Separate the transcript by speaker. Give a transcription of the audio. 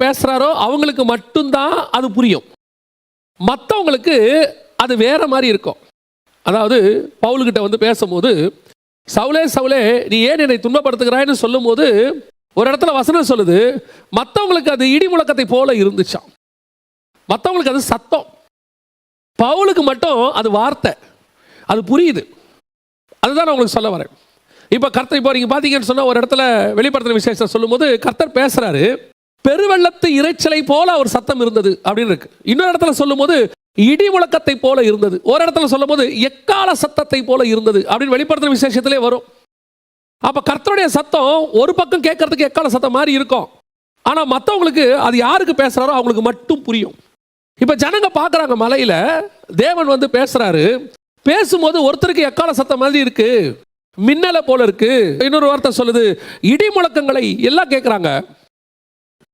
Speaker 1: பேசுறாரோ அவங்களுக்கு மட்டும்தான் அது புரியும். மற்றவங்களுக்கு அது வேற மாதிரி இருக்கும். அதாவது பவுல்கிட்ட வந்து பேசும்போது, சவுலே சவுலே நீ ஏன் என்னை துன்பப்படுத்துகிறாய்னு சொல்லும் போது ஒரு இடத்துல வசனம் சொல்லுது, மற்றவங்களுக்கு அது இடி முழக்கத்தை போல இருந்துச்சாம். மற்றவங்களுக்கு அது சத்தம், பவுலுக்கு மட்டும் அது வார்த்தை, அது புரியுது. அதுதான் நான் உங்களுக்கு சொல்ல வரேன். இப்போ கர்த்தர், இப்போ நீங்கள் பார்த்தீங்கன்னு சொன்னால் ஒரு இடத்துல வெளிப்படுத்துகிற விசேஷம் சொல்லும்போது கர்த்தர் பேசுகிறாரு, பெருவெள்ளத்து இரைச்சலை போல ஒரு சத்தம் இருந்தது அப்படின்னு இருக்கு. இன்னொரு இடத்துல சொல்லும் போது இடி முழக்கத்தை போல இருந்தது. ஒரு இடத்துல சொல்லும் போது எக்கால சத்தத்தை போல இருந்தது அப்படின்னு வெளிப்படுத்துகிற விசேஷத்திலே வரும். அப்போ கர்த்தருடைய சத்தம் ஒரு பக்கம் கேட்கறதுக்கு எக்கால சத்தம் மாதிரி இருக்கும், ஆனால் மற்றவங்களுக்கு அது யாருக்கு பேசுகிறாரோ அவங்களுக்கு மட்டும் புரியும். இப்போ ஜனங்க பார்க்குறாங்க, மலையில் தேவன் வந்து பேசுகிறாரு, பேசும்போது ஒருத்தருக்கு எக்கால சத்தம் மாதிரி இருக்கு, மின்னலை போல இருக்கு. இன்னொரு வார்த்தை சொல்லுது, இடி முழக்கங்களை எல்லாம் கேட்குறாங்க.